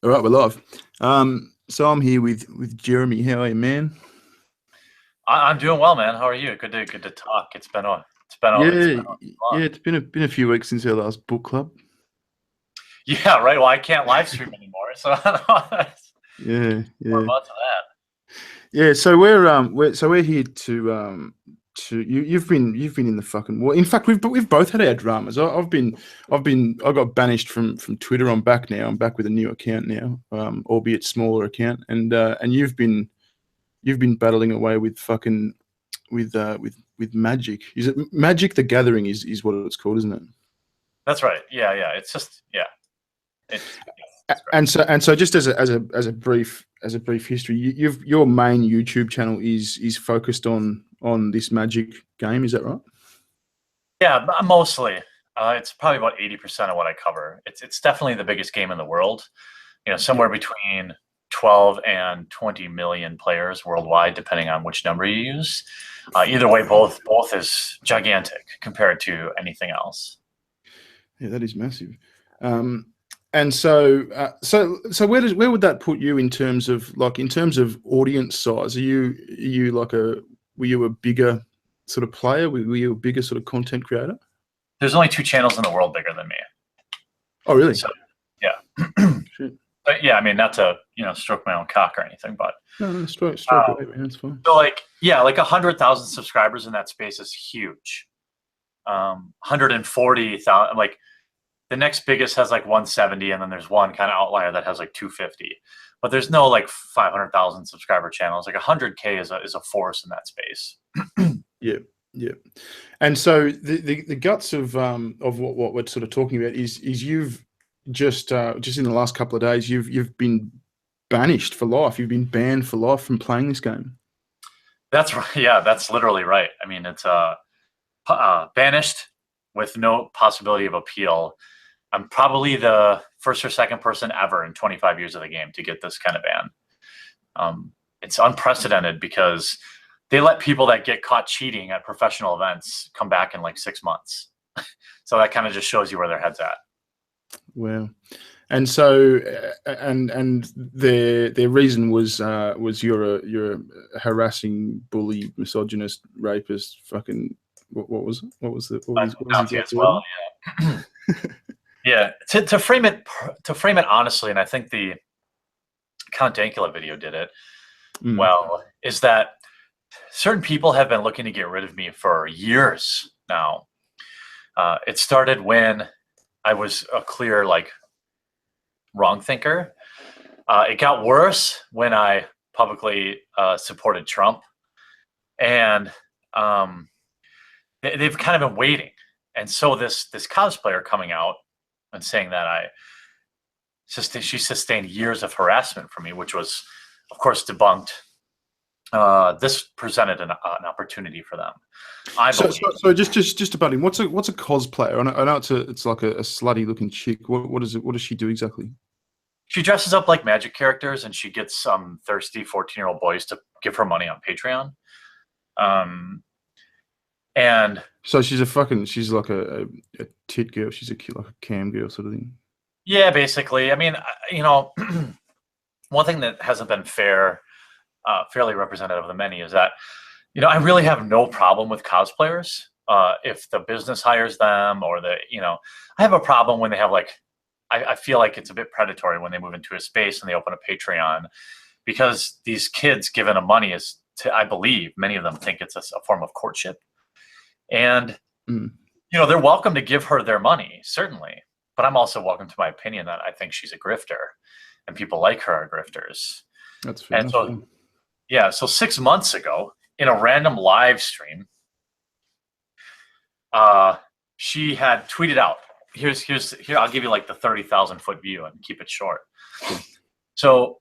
All right, we're live. So I'm here with Jeremy. How are you, man? I'm doing well, man. How are you? Good to talk. It's Yeah, been a yeah. long. It's been a few weeks since our last book club. Yeah, right. Well, I can't live stream anymore, so I don't know. It's Yeah, more yeah, months of that. yeah. We're here to you've been in the fucking war. In fact, we've both had our dramas. I got banished from Twitter. I'm back now. I'm back with a new account now, albeit smaller account. And you've been battling away with fucking with Magic. Is it Magic the Gathering is what it's called, isn't it? That's right. Yeah. It's just yeah, that's right. And so just as a brief history, your main YouTube channel is focused on this Magic game, is that right? Yeah, mostly. It's probably about 80% of what I cover. It's definitely the biggest game in the world. Yep. Somewhere between 12 and 20 million players worldwide, depending on which number you use. Either way, both is gigantic compared to anything else. Yeah, that is massive. Um, and so where would that put you in terms of audience size? Are you like a were you a bigger sort of player? Were you a bigger sort of content creator? There's only two channels in the world bigger than me. Oh, really? So yeah. Shit. But yeah, I mean, not to stroke my own cock or anything, but No, no, stroke uh, away, man. That's fine. so like yeah, like 100,000 subscribers in that space is huge. 140,000, like the next biggest has like 170, and then there's one kind of outlier that has like 250. But there's no like 500,000 subscriber channels. Like 100K is a force in that space. Yeah, yeah. And so the guts of what we're sort of talking about is you've just in the last couple of days you've been banished for life. You've been banned for life from playing this game. That's right. Yeah, that's literally right. I mean, it's banished with no possibility of appeal. I'm probably the first or second person ever in 25 years of the game to get this kind of ban. It's unprecedented because they let people that get caught cheating at professional events come back in like 6 months. So that kind of just shows you where their head's at. Wow. And so and their reason was you're a harassing bully, misogynist, rapist, fucking what was it? What was his Nazi exact as well. wording? Yeah. Yeah. To frame it honestly, and I think the Count Dankula video did it Mm. well, is that certain people have been looking to get rid of me for years now. It started when I was a clear like wrong thinker. It got worse when I publicly supported Trump, and um, they've kind of been waiting. And so this cosplayer coming out and saying that she sustained years of harassment from me, which was, of course, debunked. This presented an opportunity for them, I So, believe. so, so just about him. What's a cosplayer? I know it's like a slutty looking chick. What is it? What does she do exactly? She dresses up like Magic characters, and she gets some thirsty 14-year-old boys to give her money on Patreon. Um, and So she's like a tit girl. She's like a cam girl sort of thing. yeah, basically, I mean, one thing that hasn't been fairly representative of the many is that, I really have no problem with cosplayers. If the business hires them, or I have a problem when they have like, I feel like it's a bit predatory when they move into a space and they open a Patreon, because these kids given them money I believe many of them think it's a form of courtship. And, Mm. they're welcome to give her their money, certainly. But I'm also welcome to my opinion that I think she's a grifter, and people like her are grifters. That's fair And enough. so, yeah, so 6 months ago, in a random live stream, she had tweeted out, here, I'll give you like the 30,000-foot view and keep it short. So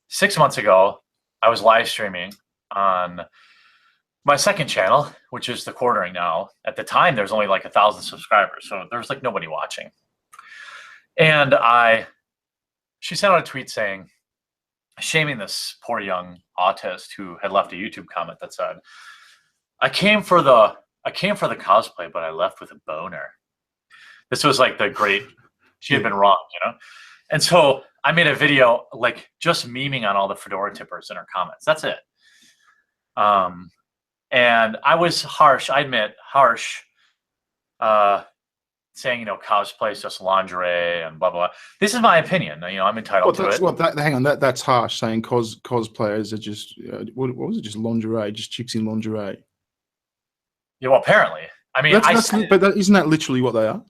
6 months ago, I was live streaming on my second channel, which is The Quartering now. At the time, there's only like 1,000 subscribers, so there's like nobody watching. And she sent out a tweet saying, shaming this poor young autist who had left a YouTube comment that said, I came for the cosplay, but I left with a boner. This was like the great She had been wrong, And so I made a video like just memeing on all the fedora tippers in her comments. That's it. And I was harsh. I admit harsh. Saying cosplay is just lingerie and blah blah. This is my opinion. I'm entitled to it. Hang on, that's harsh. Saying cosplayers are just what was it? Just lingerie, just chicks in lingerie. Yeah, well, apparently. I mean, isn't that literally what they are?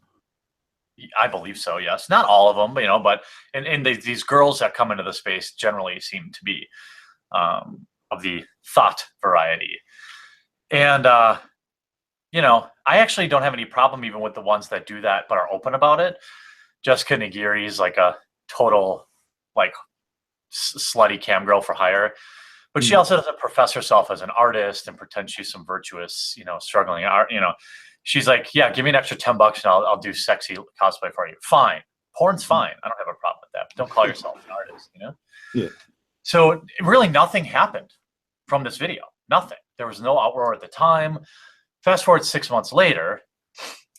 I believe so. Yes, not all of them, but and these girls that come into the space generally seem to be of the thought variety, and I actually don't have any problem even with the ones that do that but are open about it. Jessica Nigiri is like a total like slutty cam girl for hire, but she also doesn't profess herself as an artist and pretend she's some virtuous, struggling art. She's like, yeah, give me an extra $10 and I'll do sexy cosplay for you. Fine, porn's fine. I don't have a problem with that. But don't call yourself an artist, Yeah. So really, nothing happened from this video. Nothing. There was no outroar at the time. Fast forward 6 months later,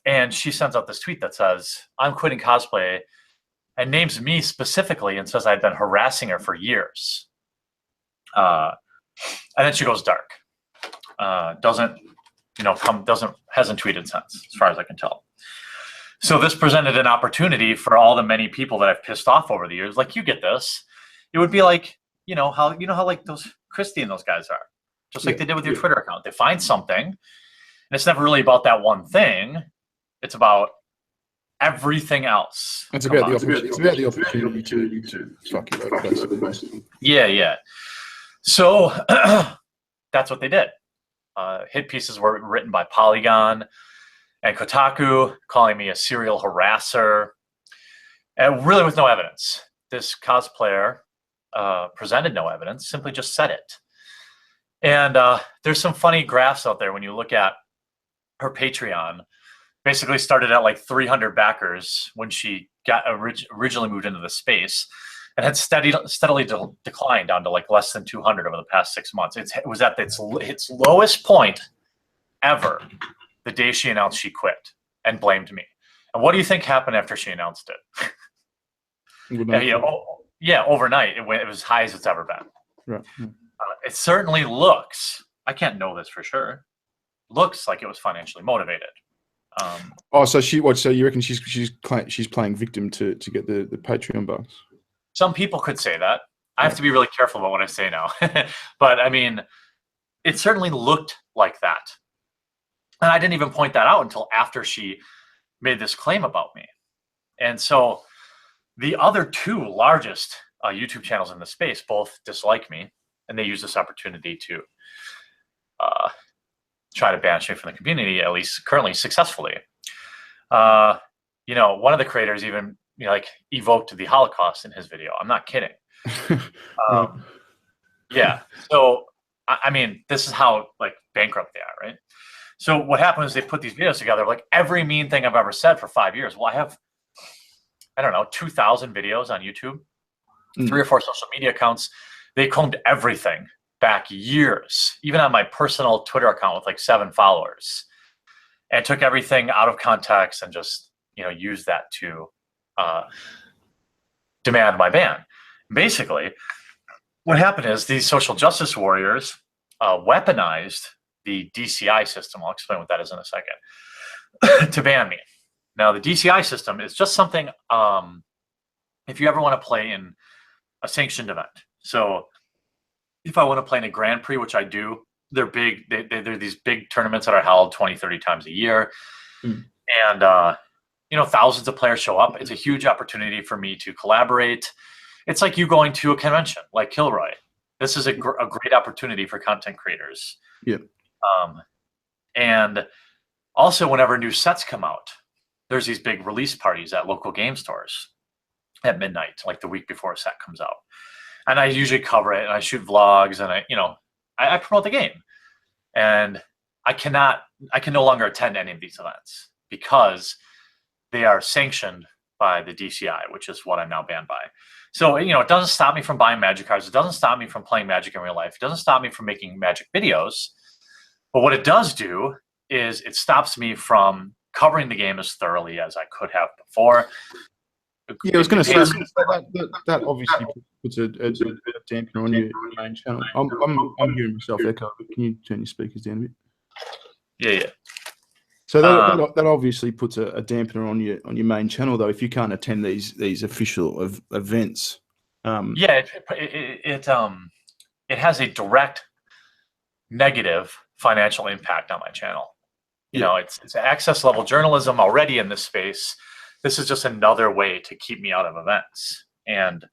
and she sends out this tweet that says, I'm quitting cosplay, and names me specifically and says I've been harassing her for years. And then she goes dark. Hasn't tweeted since, as far as I can tell. So this presented an opportunity for all the many people that I've pissed off over the years. Like, you get this. It would be like, how like those Christy and those guys are. Just like they did with your Twitter account. They find something. And it's never really about that one thing. It's about everything else. It's about the opportunity to fuck you over, basically. Yeah. So that's what they did. Hit pieces were written by Polygon and Kotaku, calling me a serial harasser, and really with no evidence. This cosplayer presented no evidence, simply just said it. And there's some funny graphs out there when you look at her Patreon. Basically started at like 300 backers when she got originally moved into the space, and had steadily declined down to like less than 200 over the past 6 months. It was at its lowest point ever the day she announced she quit and blamed me. And what do you think happened after she announced it? Overnight it was as high as it's ever been. Right. It certainly looks, I can't know this for sure, looks like it was financially motivated. So you reckon she's playing victim to get the Patreon bucks? Some people could say that. I have to be really careful about what I say now. But I mean, it certainly looked like that. And I didn't even point that out until after she made this claim about me. And so the other two largest YouTube channels in the space both dislike me, and they use this opportunity to try to banish me from the community, at least currently successfully. One of the creators even evoked the Holocaust in his video. I'm not kidding. Yeah. So I mean, this is how bankrupt they are, right? So what happened is they put these videos together, like every mean thing I've ever said for 5 years. Well, I have, 2,000 videos on YouTube, 3 or 4 social media accounts. They combed everything back years, even on my personal Twitter account with like 7 followers, and took everything out of context and just, used that to demand my ban. Basically, what happened is these social justice warriors weaponized the DCI system. I'll explain what that is in a second, to ban me. Now, the DCI system is just something, if you ever want to play in a sanctioned event. So if I want to play in a Grand Prix, which I do, they're big. They're these big tournaments that are held 20, 30 times a year. And, thousands of players show up. It's a huge opportunity for me to collaborate. It's like you going to a convention like Kilroy. This is a great opportunity for content creators. Yeah. And also, whenever new sets come out, there's these big release parties at local game stores at midnight, like the week before a set comes out. And I usually cover it, and I shoot vlogs, and I promote the game. And I can no longer attend any of these events because they are sanctioned by the DCI, which is what I'm now banned by. So, it doesn't stop me from buying Magic cards. It doesn't stop me from playing Magic in real life. It doesn't stop me from making Magic videos. But what it does do is it stops me from covering the game as thoroughly as I could have before. Yeah, I was going to say Yes. that obviously puts a dampener on your main channel. I'm hearing myself echo, but can you turn your speakers down a bit? Yeah. So that obviously puts a dampener on your main channel, though, if you can't attend these official events. Yeah, it has a direct negative financial impact on my channel. You know, it's access level journalism already in this space. This is just another way to keep me out of events. And,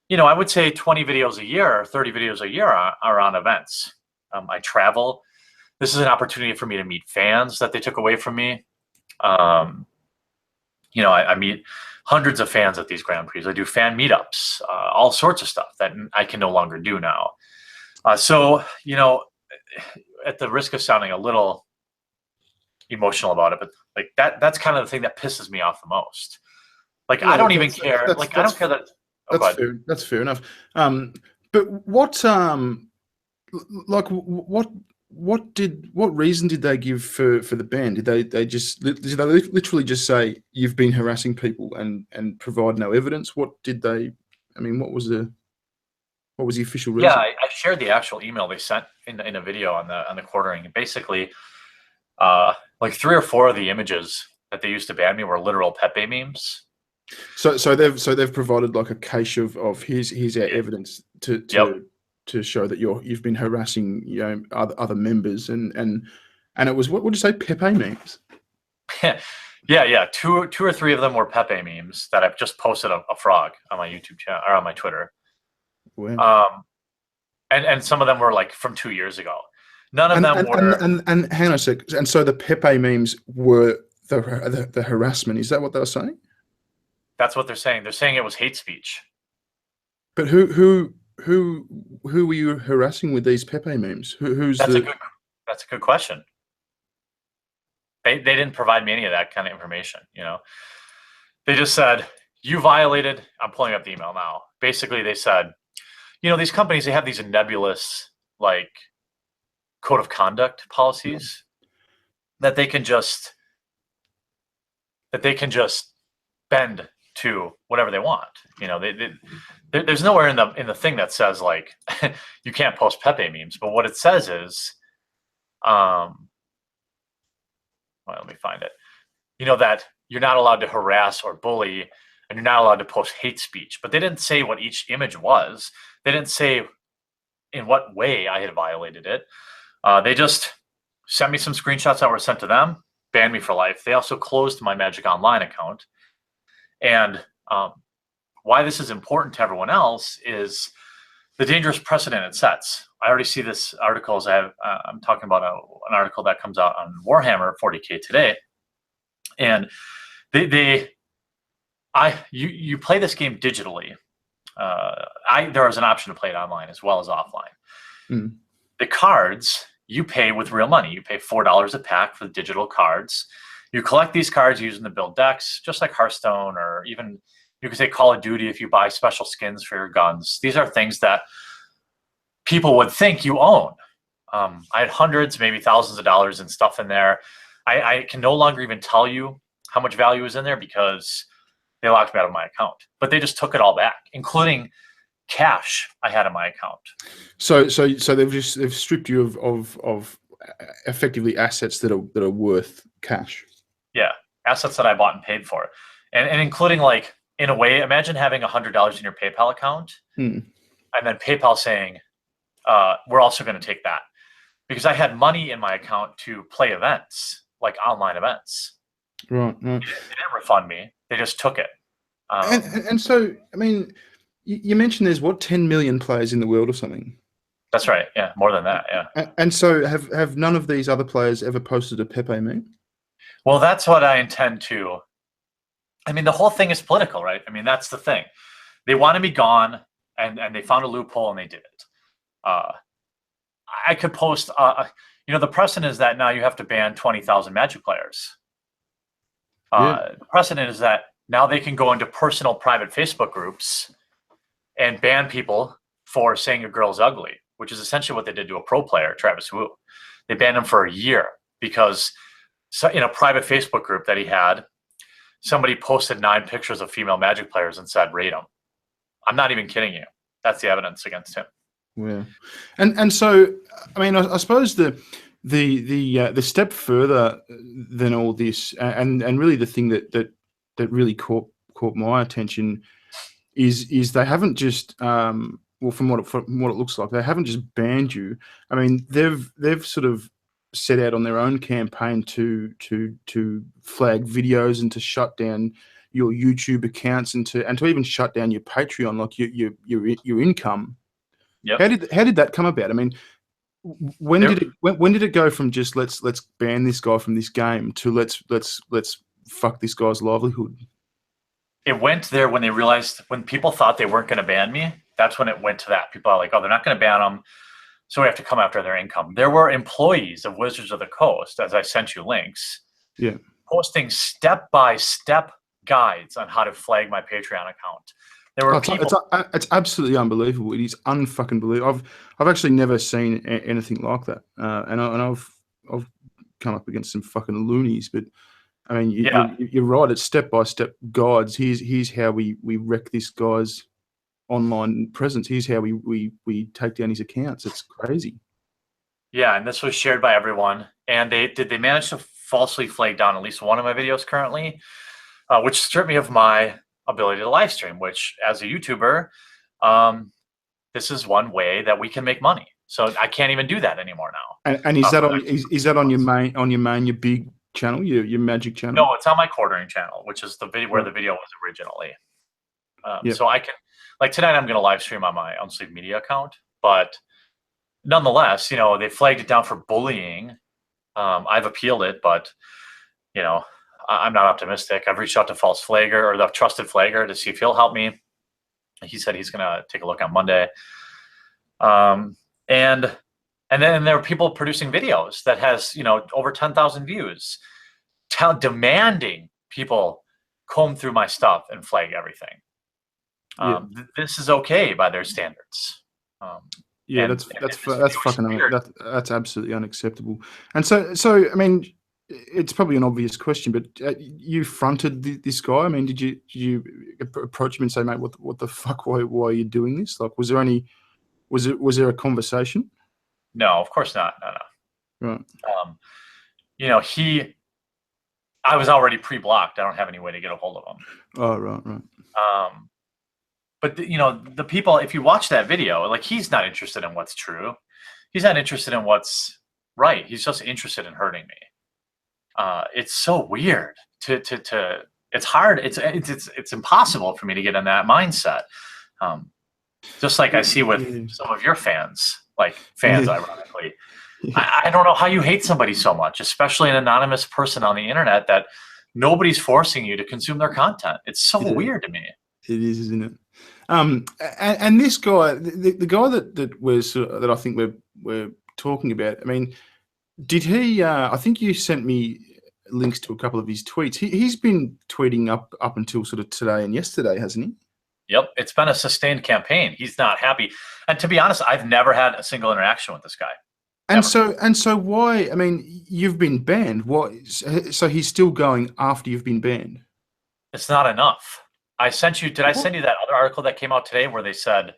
you know, I would say 20 videos a year or 30 videos a year are on events. I travel. This is an opportunity for me to meet fans that they took away from me. You know, I meet hundreds of fans at these Grand Prix. I do fan meetups, all sorts of stuff that I can no longer do now. So, you know, at the risk of sounding a little emotional about it, but like that's kind of the thing that pisses me off the most. Like, I don't even care. Like, I don't care that. That's fair enough. But what what reason did they give for the ban? Did they literally just say you've been harassing people and provide no evidence? What did they? I mean, what was the official reason? Yeah, I shared the actual email they sent in a video on the quartering. Basically, like 3 or 4 of the images that they used to ban me were literal Pepe memes. So they've provided like a cache of here's our evidence to show that you've been harassing, you know, other members and it was, what would you say, Pepe memes? Yeah. 2 or 3 of them were Pepe memes that I've just posted a frog on my YouTube channel or on my Twitter. Wow. And some of them were like from 2 years ago. None of them were. And hang on a sec. And so the Pepe memes were the harassment. Is that what they were saying? That's what they're saying. They're saying it was hate speech. But who were you harassing with these Pepe memes? That's a good question. They didn't provide me any of that kind of information. You know, they just said you violated. I'm pulling up the email now. Basically, they said, you know, these companies, they have these nebulous like code of conduct policies that they can just bend to whatever they want. You know, there's nowhere in the thing that says like you can't post Pepe memes, but what it says is, well, let me find it. You know, that you're not allowed to harass or bully, and you're not allowed to post hate speech. But they didn't say what each image was. They didn't say in what way I had violated it. They just sent me some screenshots that were sent to them, banned me for life. They also closed my Magic Online account. And why this is important to everyone else is the dangerous precedent it sets. I already see this article as I'm talking about an article that comes out on Warhammer 40K today. And you play this game digitally. There is an option to play it online as well as offline. Mm. The cards, you pay with real money. You pay $4 a pack for the digital cards. You collect these cards using the build decks, just like Hearthstone, or even you could say Call of Duty if you buy special skins for your guns. These are things that people would think you own. I had hundreds, maybe thousands of dollars in stuff in there. I can no longer even tell you how much value is in there because they locked me out of my account. But they just took it all back, including cash I had in my account. So they've stripped you of effectively assets that are worth cash. Yeah, assets that I bought and paid for, and including, like, in a way, imagine having $100 in your PayPal account, and then PayPal saying, "We're also going to take that," because I had money in my account to play events, like online events. Right. They didn't refund me; they just took it. And so, I mean, you mentioned there's 10 million players in the world or something. That's right. Yeah, more than that. Yeah. And so, have none of these other players ever posted a Pepe meme? Well, that's what I intend to. I mean, the whole thing is political, right? I mean, that's the thing. They wanted me gone, and they found a loophole, and they did it. I could post. You know, the precedent is that now you have to ban 20,000 Magic players. The precedent is that now they can go into personal, private Facebook groups and ban people for saying a girl's ugly, which is essentially what they did to a pro player, Travis Wu. They banned him for a year because in a private Facebook group that he had, somebody posted 9 pictures of female Magic players and said, rate them. I'm not even kidding you. That's the evidence against him. Yeah, and so I mean, I suppose the step further than all this, and really the thing that really caught my attention is they haven't just well, from what it looks like, they haven't just banned you. I mean, they've sort of set out on their own campaign to flag videos and to shut down your YouTube accounts and to even shut down your Patreon, like your income. Yep. How did that come about? I mean, when did it go from just let's ban this guy from this game to let's fuck this guy's livelihood? It went there when they realized, when people thought they weren't going to ban me, that's when it went to that. People are like, oh, they're not going to ban them, so we have to come after their income. There were employees of Wizards of the Coast, as I sent you links, posting step-by-step guides on how to flag my Patreon account. There were it's absolutely unbelievable. It is unfucking believable. I've actually never seen anything like that, and I've come up against some fucking loonies, but I mean, you're right. It's step-by-step guides. Here's how we wreck this guy's online presence. Here's how we take down his accounts. It's crazy. Yeah, and this was shared by everyone. And they manage to falsely flag down at least one of my videos currently, which stripped me of my ability to live stream, which as a YouTuber, this is one way that we can make money. So I can't even do that anymore now. And is that on your big channel, your Magic channel? No, it's on my quartering channel, which is the video where the video was originally. So I can, like tonight, I'm going to live stream on my Unsleeved Media account, but nonetheless, they flagged it down for bullying. I've appealed it, but I'm not optimistic. I've reached out to False Flagger, or the Trusted Flagger, to see if he'll help me. He said he's going to take a look on Monday. And then there are people producing videos that has, over 10,000 views, demanding people comb through my stuff and flag everything. This is okay by their standards. That's absolutely unacceptable. And so I mean, it's probably an obvious question, but you fronted this guy. I mean, did you approach him and say, mate, what the fuck? Why are you doing this? Like, was there a conversation? No, of course not. No. Right. I was already pre-blocked. I don't have any way to get a hold of him. Oh, right. But the people, if you watch that video, like, he's not interested in what's true. He's not interested in what's right. He's just interested in hurting me. It's so weird it's hard. It's impossible for me to get in that mindset. Just like I see with some of your fans, ironically. I don't know how you hate somebody so much, especially an anonymous person on the internet that nobody's forcing you to consume their content. It's so weird to me. It is, isn't it? And this guy, the guy that I think we're talking about, I mean, did he? I think you sent me links to a couple of his tweets. He's been tweeting up until sort of today and yesterday, hasn't he? Yep, it's been a sustained campaign. He's not happy, and to be honest, I've never had a single interaction with this guy. And so why? I mean, you've been banned. Why? So he's still going after you've been banned. It's not enough. I sent you. Did I send you that other article that came out today where they said,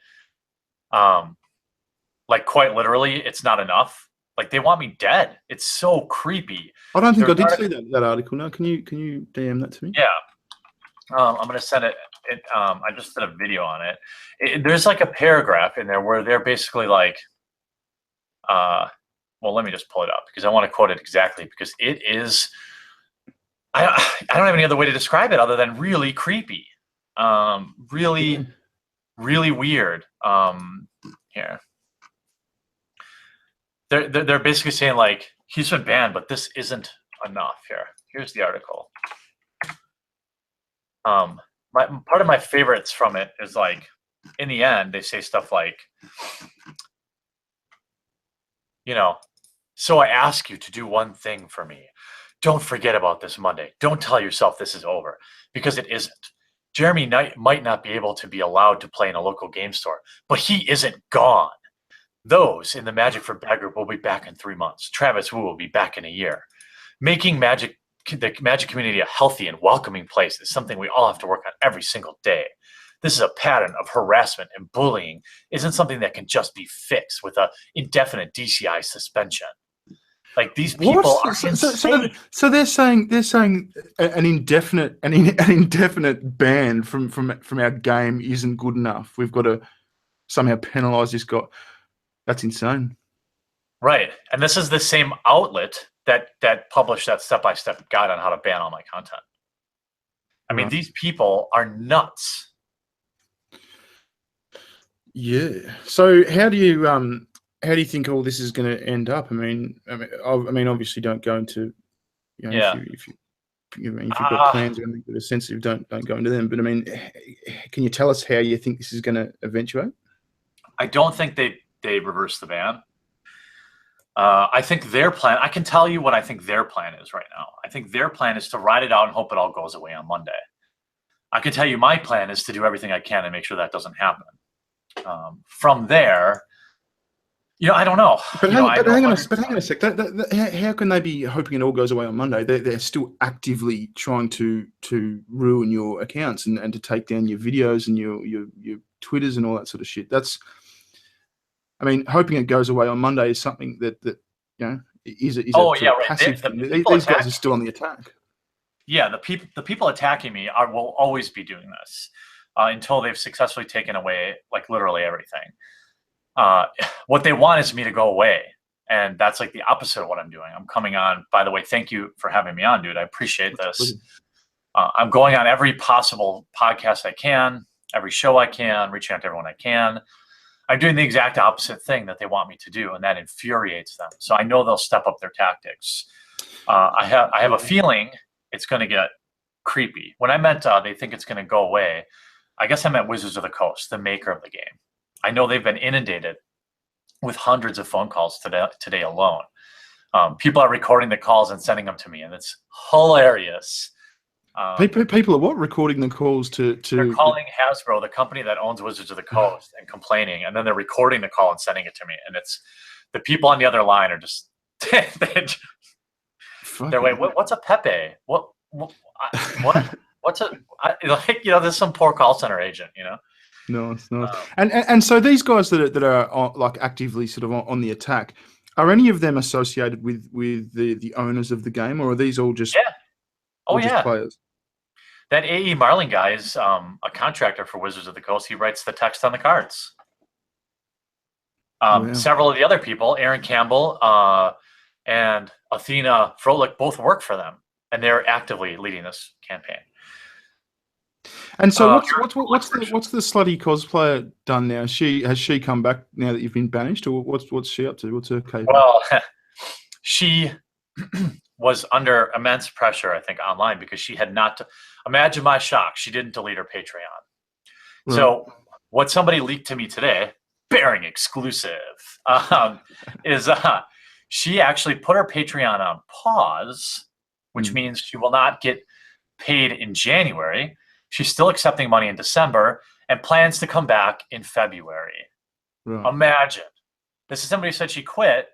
like, quite literally, it's not enough. Like, they want me dead. It's so creepy. I don't think I did see that article. No, can you DM that to me? Yeah. I'm going to send it. I just did a video on it. There's like a paragraph in there where they're basically like, well, let me just pull it up because I want to quote it exactly, because it is, I don't have any other way to describe it other than really creepy. Really, really weird. Here. They're basically saying, like, he's been banned, but this isn't enough. Here's the article. Part of my favorites from it is, like, in the end, they say stuff like, so I ask you to do one thing for me. Don't forget about this Monday. Don't tell yourself this is over, because it isn't. Jeremy Knight might not be able to be allowed to play in a local game store, but he isn't gone. Those in the Magic for Bad group will be back in 3 months. Travis Wu will be back in a year. Making Magic the Magic community a healthy and welcoming place is something we all have to work on every single day. This is a pattern of harassment and bullying. Isn't something that can just be fixed with a indefinite DCI suspension. Like these people are insane. So they're saying an indefinite ban from our game isn't good enough. We've got to somehow penalise this guy. That's insane. Right, and this is the same outlet that published that step-by-step guide on how to ban all my content. I mean, these people are nuts. Yeah. So how do you think all this is going to end up? I mean, obviously, don't go into, if you've got plans or anything that are sensitive, don't go into them. But I mean, can you tell us how you think this is going to eventuate? I don't think they reverse the ban. I think their plan. I can tell you what I think their plan is right now. I think their plan is to ride it out and hope it all goes away on Monday. I can tell you my plan is to do everything I can to make sure that doesn't happen. From there, I don't know. But hang on a sec. How can they be hoping it all goes away on Monday? They're still actively trying to ruin your accounts and to take down your videos and your Twitters and all that sort of shit. Hoping it goes away on Monday is something that is a passive thing. These guys are still on the attack. Yeah, the people attacking me will always be doing this until they've successfully taken away like literally everything. What they want is me to go away, and that's like the opposite of what I'm doing. I'm coming on. By the way, thank you for having me on, dude. I appreciate this. I'm going on every possible podcast I can, every show I can, reaching out to everyone I can. I'm doing the exact opposite thing that they want me to do, and that infuriates them. So I know they'll step up their tactics. I have a feeling it's going to get creepy. When I meant they think it's going to go away, I guess I meant Wizards of the Coast, the maker of the game. I know they've been inundated with hundreds of phone calls today alone. People are recording the calls and sending them to me, and it's hilarious. People are what? Recording the calls to... They're calling Hasbro, the company that owns Wizards of the Coast, and complaining, and then they're recording the call and sending it to me. And it's the people on the other line are just... they're wait, what's a Pepe? There's some poor call center agent, No, it's not. And so these guys that are like actively sort of on the attack, are any of them associated with the owners of the game, or are these all just just players? That A.E. Marling guy is a contractor for Wizards of the Coast. He writes the text on the cards. Several of the other people, Aaron Campbell and Athena Froelich, both work for them, and they're actively leading this campaign. And so, what's the slutty cosplayer done now? Has she come back now that you've been banished, or what's she up to? What's her case? Well, she was under immense pressure, I think, online because she had not. Imagine my shock. She didn't delete her Patreon. Right. So, what somebody leaked to me today, bearing exclusive, is she actually put her Patreon on pause, which means she will not get paid in January. She's still accepting money in December and plans to come back in February. Right. Imagine. This is somebody who said she quit,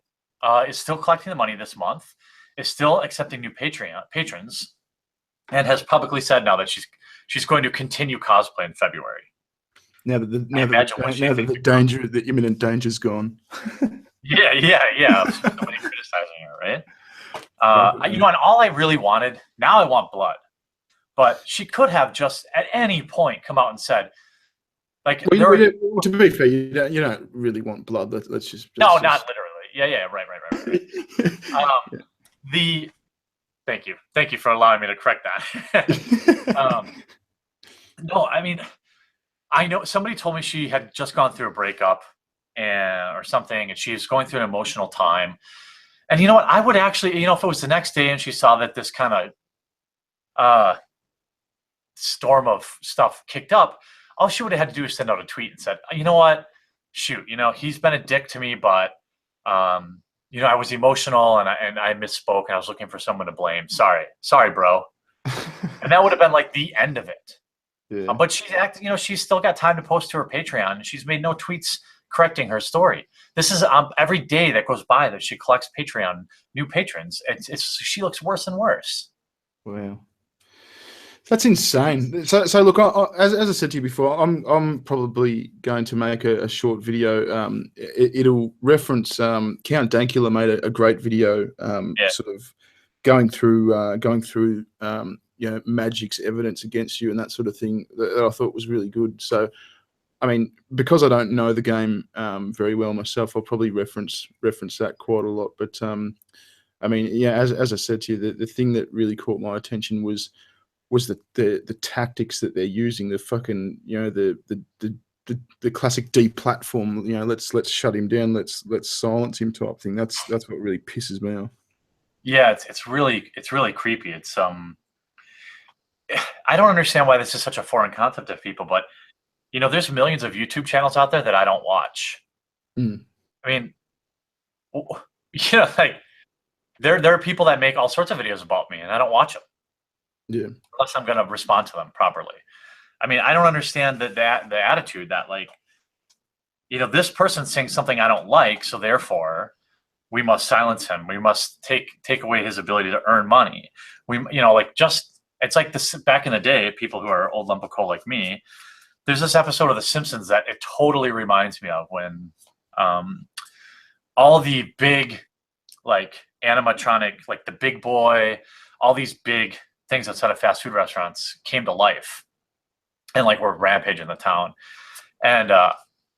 is still collecting the money this month, is still accepting new patrons, and has publicly said now that she's going to continue cosplay in February. Now that the imminent danger's gone. Yeah. Somebody criticizing her, right? And all I really wanted, now I want blood. But she could have just at any point come out and said, like, to be fair, you don't really want blood. Let's just not literally. Yeah, right. Thank you for allowing me to correct that. No, I mean, I know somebody told me she had just gone through a breakup or something, and she was going through an emotional time. And you know what? I would actually, if it was the next day and she saw that this kind of storm of stuff kicked up, all she would have had to do is send out a tweet and said, you know what, shoot, he's been a dick to me, but I was emotional and I misspoke and I was looking for someone to blame. Sorry, bro. And that would have been like the end of it. Yeah. But she's acting, she's still got time to post to her Patreon, and she's made no tweets correcting her story. This is every day that goes by that she collects Patreon new patrons. She looks worse and worse. Wow. That's insane. So look, as I said to you before, I'm probably going to make a short video. It'll reference Count Dankula made a great video, Yeah. sort of going through Magic's evidence against you and that sort of thing that I thought was really good. So, I mean, because I don't know the game very well myself, I'll probably reference that quite a lot. But I mean, yeah, as I said to you, the thing that really caught my attention was the tactics that they're using, the fucking, the classic deplatform, let's shut him down, let's silence him type thing. That's what really pisses me off. Yeah, it's really creepy. It's I don't understand why this is such a foreign concept to people, but there's millions of YouTube channels out there that I don't watch. Mm. I mean, like there are people that make all sorts of videos about me, and I don't watch them. Yeah. Unless I'm going to respond to them properly. I mean, I don't understand the attitude that, like, this person's saying something I don't like, so therefore we must silence him. We must take away his ability to earn money. It's like this back in the day, people who are old lump of coal like me, there's this episode of The Simpsons that it totally reminds me of when all the big, like, animatronic, like the Big Boy, all these big things outside of fast food restaurants came to life and like were rampaging the town. And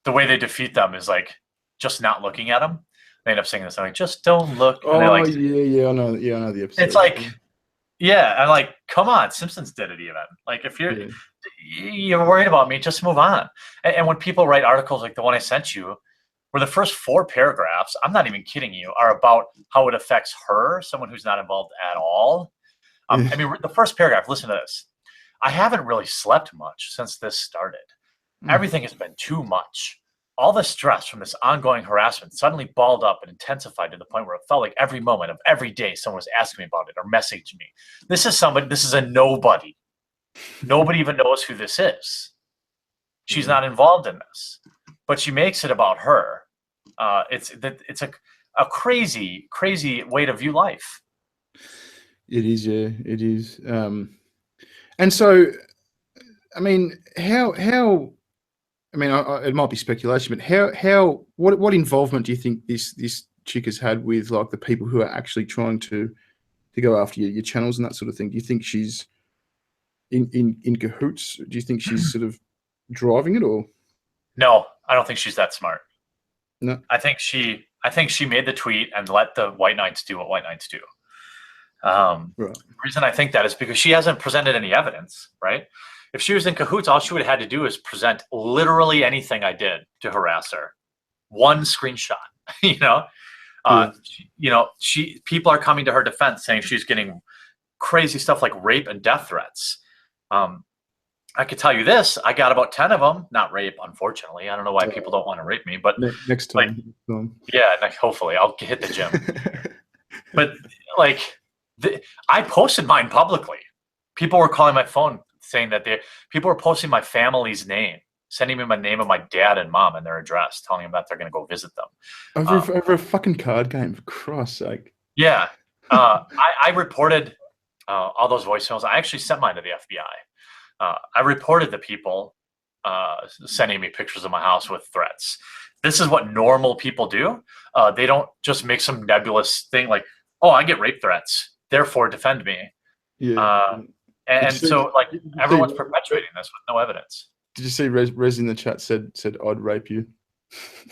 the way they defeat them is like just not looking at them. They end up saying this, like, just don't look. And I know the episode. It's like, yeah, I'm like, come on, Simpsons did it even. Like, if you're worried about me, just move on. And when people write articles like the one I sent you, where the first 4 paragraphs, I'm not even kidding you, are about how it affects her, someone who's not involved at all. I mean, the first paragraph, listen to this. I haven't really slept much since this started. Everything has been too much. All the stress from this ongoing harassment suddenly balled up and intensified to the point where it felt like every moment of every day someone was asking me about it or messaging me. This is a nobody. Nobody even knows who this is. She's not involved in this, but she makes it about her. It's a crazy, crazy way to view life. It is, yeah, it is. And so, I mean, how? I mean, it might be speculation, but what involvement do you think this chick has had with, like, the people who are actually trying to go after your channels and that sort of thing? Do you think she's in cahoots? Do you think she's sort of driving it, or? No, I don't think she's that smart. No, I think she made the tweet and let the White Knights do what White Knights do. Right. The reason I think that is because she hasn't presented any evidence, right? If she was in cahoots, all she would have had to do is present literally anything I did to harass her. One screenshot, people are coming to her defense saying she's getting crazy stuff like rape and death threats. I could tell you this, I got about 10 of them, not rape, unfortunately. I don't know why people don't want to rape me, but next time. Hopefully I'll hit the gym. But like, I posted mine publicly. People were calling my phone saying that people were posting my family's name, sending me my name of my dad and mom and their address, telling them that they're going to go visit them. Over a fucking card game, for Christ's sake. Yeah. I reported all those voicemails. I actually sent mine to the FBI. I reported the people sending me pictures of my house with threats. This is what normal people do. They don't just make some nebulous thing like, oh, I get rape threats, therefore defend me. Yeah. So like everyone's perpetuating this with no evidence. Did you see Rez in the chat said I'd rape you?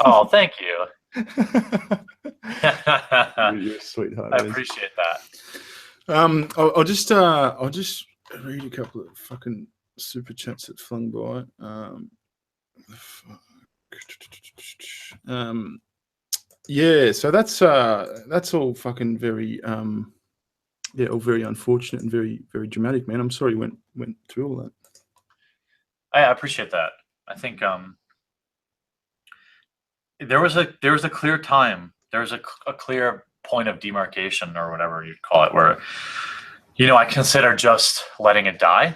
Oh, thank you. You're a sweetheart. I appreciate that. I'll just read a couple of fucking super chats that flung by. Yeah, so that's all fucking very all very unfortunate and very, very dramatic, man. I'm sorry you went through all that. I appreciate that. I think there was a clear time. There was a clear point of demarcation, or whatever you'd call it, where I consider just letting it die.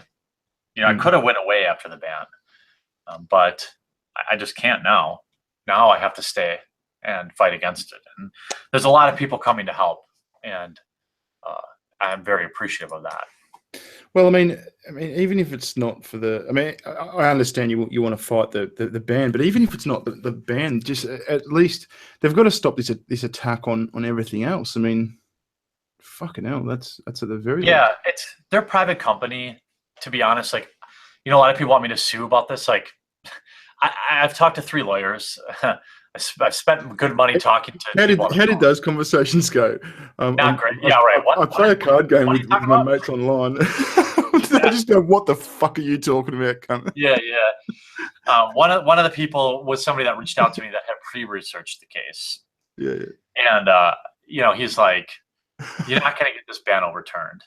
I could have went away after the ban, but I just can't now. Now I have to stay and fight against it. And there's a lot of people coming to help, and I'm very appreciative of that. Well, I mean, even if it's not for the, I mean, I understand you want to fight the ban, but even if it's not the ban, just at least they've got to stop this attack on everything else. I mean, fucking hell, that's at the very Yeah, least. it's they're a private company. To be honest, like, a lot of people want me to sue about this. Like, I've talked to 3 lawyers. I've spent good money talking to How people did on the how did phone. those conversations go? Not great. Yeah, right. I play a card game What are you with talking my about? mates online. They just go, "What the fuck are you talking about, cunt?" Yeah, yeah. One of the people was somebody that reached out to me that had pre-researched the case, Yeah, and he's like, "You're not going to get this ban overturned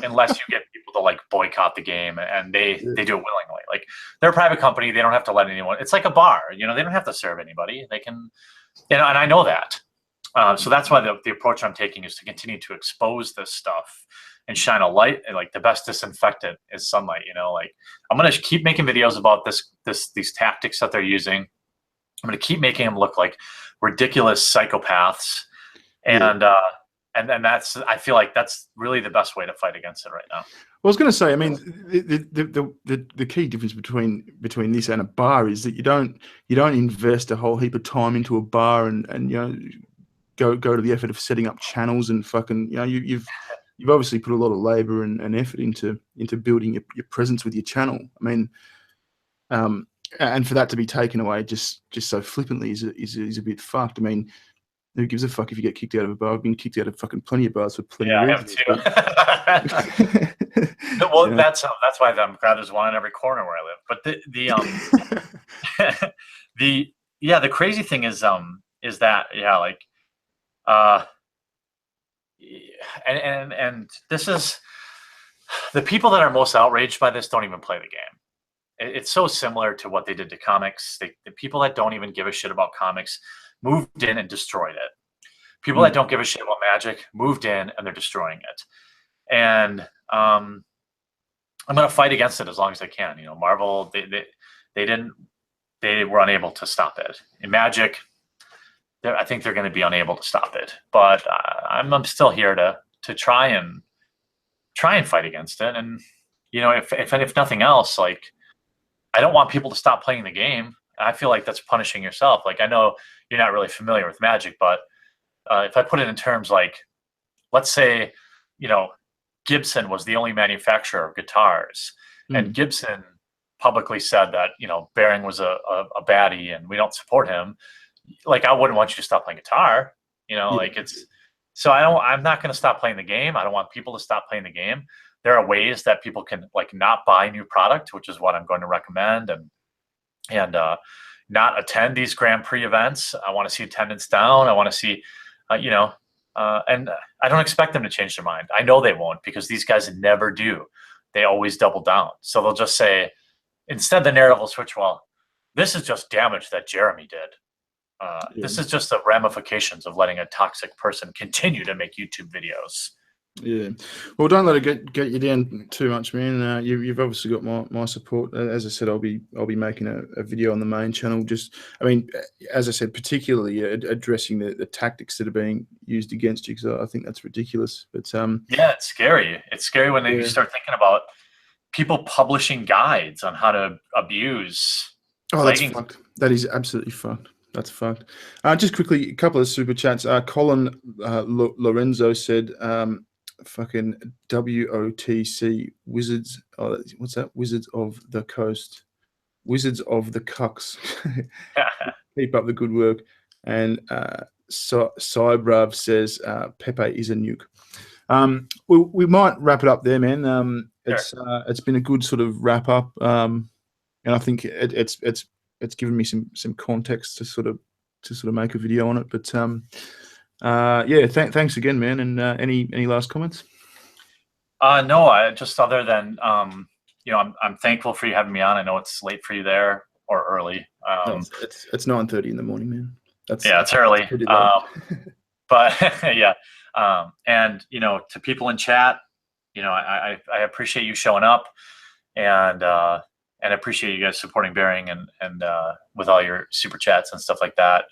unless you get people to like boycott the game, and they yeah, they do it willingly. Like, they're a private company; they don't have to let anyone. It's like a bar, they don't have to serve anybody. They can, and I know that. So that's why the approach I'm taking is to continue to expose this stuff and shine a light. And like, the best disinfectant is sunlight. Like, I'm gonna keep making videos about these tactics that they're using. I'm gonna keep making them look like ridiculous psychopaths, yeah. and that's, I feel like that's really the best way to fight against it right now. I was going to say, I mean, the key difference between this and a bar is that you don't invest a whole heap of time into a bar and go to the effort of setting up channels and fucking you've obviously put a lot of labor and effort into building your presence with your channel. I mean, and for that to be taken away just so flippantly is a bit fucked. I mean, who gives a fuck if you get kicked out of a bar? I've been kicked out of fucking plenty of bars for plenty Yeah, of I have reasons. too. You Well, know? that's why I'm glad there's one in every corner where I live. But the yeah, the crazy thing is that, yeah, like, uh and this is, the people that are most outraged by this don't even play the game. It's so similar to what they did to comics. The people that don't even give a shit about comics moved in and destroyed it. People that Mm, don't give a shit about Magic moved in and they're destroying it. And I'm going to fight against it as long as I can. Marvel, they didn't, they were unable to stop it. In Magic, I think they're going to be unable to stop it. But I'm still here to try and fight against it. And if nothing else, like, I don't want people to stop playing the game. I feel like that's punishing yourself. Like, I know you're not really familiar with Magic, but if I put it in terms like, let's say, you know, Gibson was the only manufacturer of guitars, and mm, Gibson publicly said that Behring was a baddie and we don't support him. Like, I wouldn't want you to stop playing guitar. yeah, Like, it's, so I'm not going to stop playing the game. I don't want people to stop playing the game. There are ways that people can, like, not buy new product, which is what I'm going to recommend, and not attend these Grand Prix events. I want to see attendance down. I want to see, and I don't expect them to change their mind. I know they won't, because these guys never do. They always double down. So they'll just say, instead, the narrative will switch. Well, this is just damage that Jeremy did. yeah. This is just the ramifications of letting a toxic person continue to make YouTube videos. Yeah, well, don't let it get you down too much, man. You've obviously got my support. As I said, I'll be making a video on the main channel. Just, I mean, as I said, particularly addressing the tactics that are being used against you, because I think that's ridiculous. But Yeah, it's scary. It's scary when you yeah. start thinking about people publishing guides on how to abuse Oh, that's flagging. fucked. That is absolutely fucked. That's fucked. Just quickly, a couple of super chats. Colin Lorenzo said, fucking WOTC Wizards. Oh, what's that? Wizards of the Coast. Wizards of the Cucks. Keep up the good work. And Cybrav says, Pepe is a nuke. We might wrap it up there, man. Sure. It's been a good sort of wrap up. And I think it's given me some context to sort of make a video on it. But yeah, thanks again, man. And any last comments? No, I just, other than I'm thankful for you having me on. I know it's late for you there, or early. No, it's 9:30 in the morning, man. Yeah, it's early. Pretty late. But yeah, and to people in chat, I appreciate you showing up, and I appreciate you guys supporting Behring, and with all your super chats and stuff like that.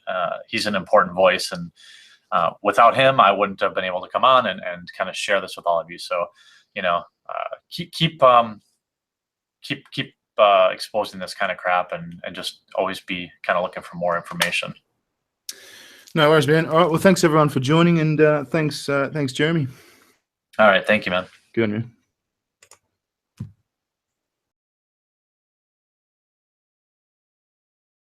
He's an important voice, and without him, I wouldn't have been able to come on and kind of share this with all of you. So, keep exposing this kind of crap, and just always be kind of looking for more information. No worries, man. All right. Well, thanks everyone for joining, and thanks Jeremy. All right. Thank you, man. Good on you.